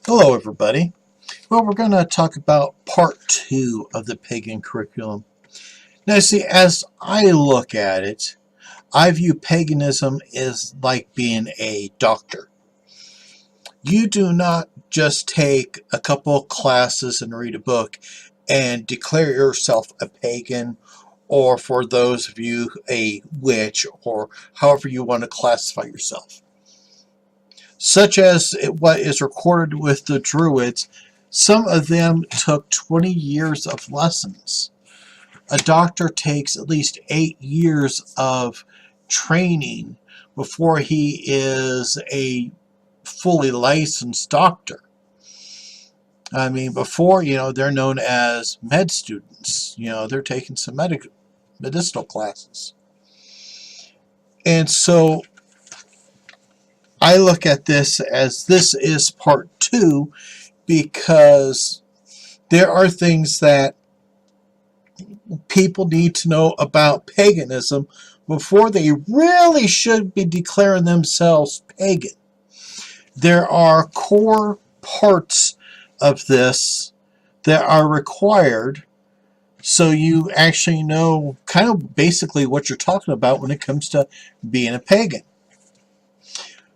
Hello, everybody. Well, we're going to talk about part two of the pagan curriculum. Now, see, as I look at it, I view paganism as like being a doctor. You do not just take a couple of classes and read a book and declare yourself a pagan, or for those of you, a witch, or however you want to classify yourself. Such as what is recorded with the Druids, some of them took 20 years of lessons. A doctor takes at least 8 years of training before he is a fully licensed doctor. I mean, before, they're known as med students. They're taking some medicinal classes. And so I look at this as this is part two, because there are things that people need to know about paganism before they really should be declaring themselves pagan. There are core parts of this that are required, so you actually know kind of basically what you're talking about when it comes to being a pagan.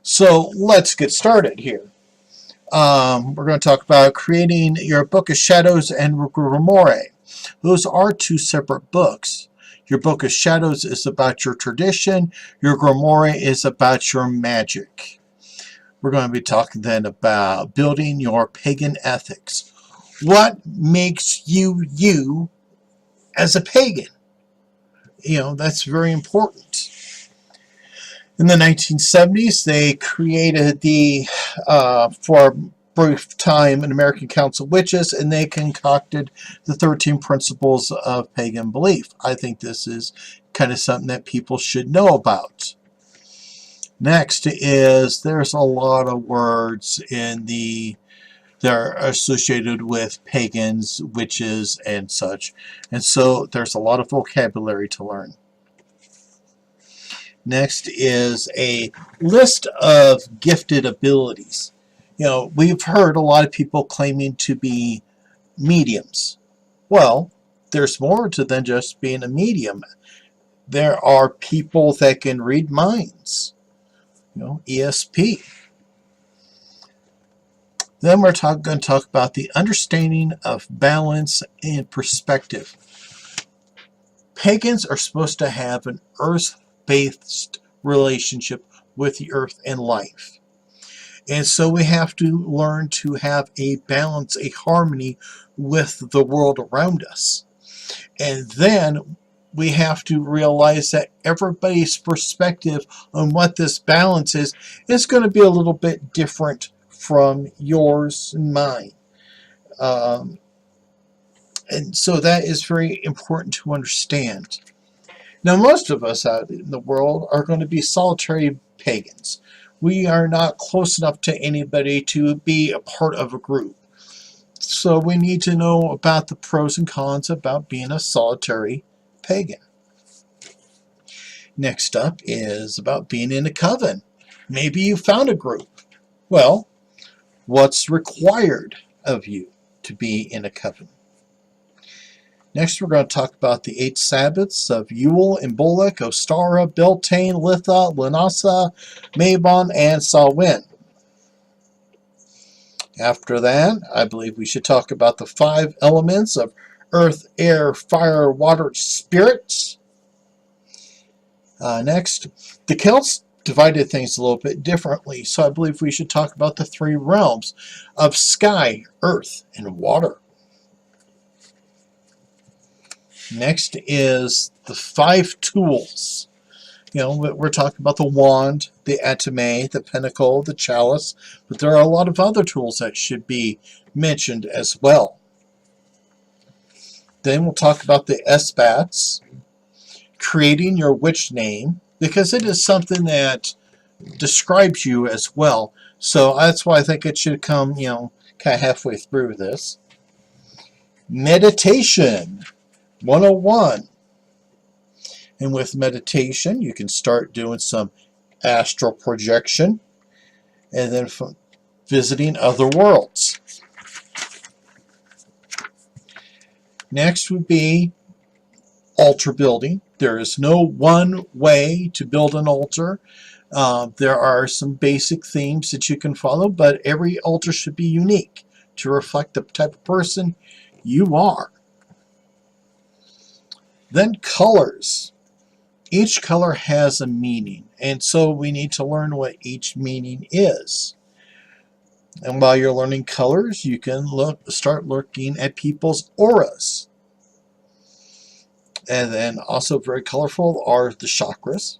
So let's get started here. We're going to talk about creating your Book of Shadows and Grimoire. Those are two separate books. Your Book of Shadows is about your tradition. Your Grimoire is about your magic. We're going to be talking then about building your pagan ethics. What makes you you as a pagan? That's very important. In the 1970s, they created for a brief time, an American Council of Witches, and they concocted the 13 principles of pagan belief. I think this is kind of something that people should know about. Next is, there's a lot of words that are associated with pagans, witches, and such. And so there's a lot of vocabulary to learn. Next is a list of gifted abilities. We've heard a lot of people claiming to be mediums. Well, there's more to than just being a medium. There are people that can read minds. ESP. Then we're going to talk about the understanding of balance and perspective. Pagans are supposed to have an earth-based relationship with the earth and life. And so we have to learn to have a balance, a harmony with the world around us. And then we have to realize that everybody's perspective on what this balance is going to be a little bit different from yours and mine. And so that is very important to understand. Now, most of us out in the world are going to be solitary pagans. We are not close enough to anybody to be a part of a group. So we need to know about the pros and cons about being a solitary pagan. Next up is about being in a coven. Maybe you found a group. Well, what's required of you to be in a coven? Next, we're going to talk about the 8 Sabbaths of Yule, Imbolc, Ostara, Beltane, Litha, Linasa, Mabon, and Samhain. After that, I believe we should talk about the 5 elements of earth, air, fire, water, spirits. Next, the Celts divided things a little bit differently, so I believe we should talk about the 3 realms of sky, earth, and water. Next is the 5 tools. We're talking about the wand, the atame, the pentacle, the chalice, but there are a lot of other tools that should be mentioned as well. Then we'll talk about the esbats, creating your witch name, because it is something that describes you as well. So that's why I think it should come, kind of halfway through this. Meditation 101. And with meditation, you can start doing some astral projection. And then visiting other worlds. Next would be altar building. There is no one way to build an altar. There are some basic themes that you can follow, but every altar should be unique to reflect the type of person you are. Then colors. Each color has a meaning, and so we need to learn what each meaning is. And while you're learning colors, you can start looking at people's auras. And then also very colorful are the chakras.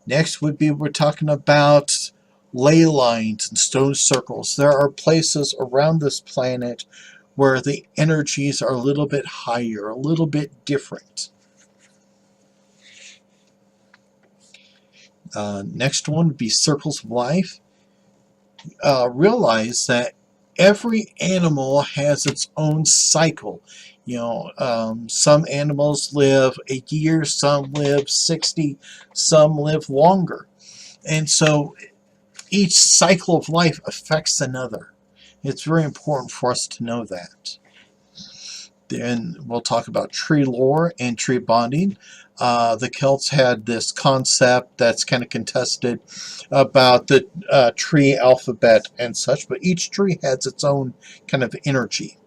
Next would be, we're talking about ley lines and stone circles. There are places around this planet where the energies are a little bit higher, a little bit different. Next one would be circles of life. Realize that every animal has its own cycle. Some animals live a year, some live 60, some live longer. And so each cycle of life affects another. It's very important for us to know that. Then we'll talk about tree lore and tree bonding. The Celts had this concept that's kind of contested about the tree alphabet and such, but each tree has its own kind of energy.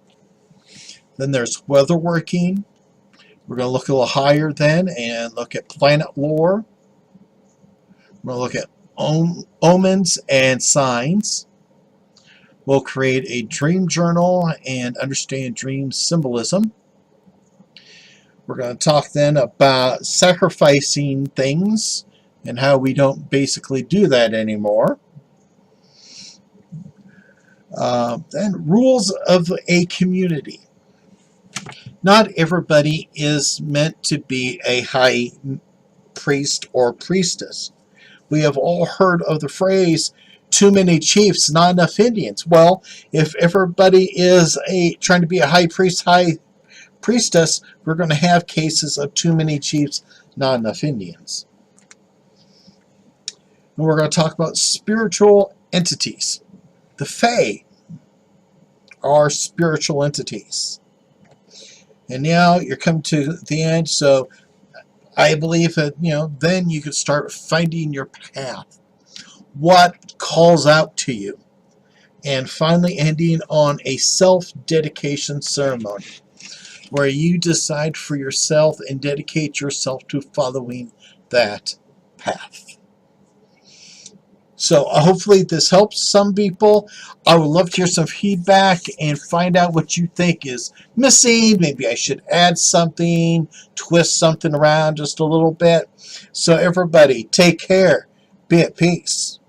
Then there's weatherworking. We're going to look a little higher then and look at planet lore. We're going to look at omens and signs. We'll create a dream journal and understand dream symbolism. We're going to talk then about sacrificing things and how we don't basically do that anymore. Then rules of a community. Not everybody is meant to be a high priest or priestess. We have all heard of the phrase, too many chiefs, not enough Indians. Well, if everybody is trying to be a high priest, high priestess, we're going to have cases of too many chiefs, not enough Indians. And we're going to talk about spiritual entities. The Fae are spiritual entities. And now you're coming to the end, so I believe that, then you could start finding your path. What calls out to you? And finally ending on a self-dedication ceremony where you decide for yourself and dedicate yourself to following that path. So hopefully this helps some people. I would love to hear some feedback and find out what you think is missing. Maybe I should add something, twist something around just a little bit. So everybody, take care. Be at peace.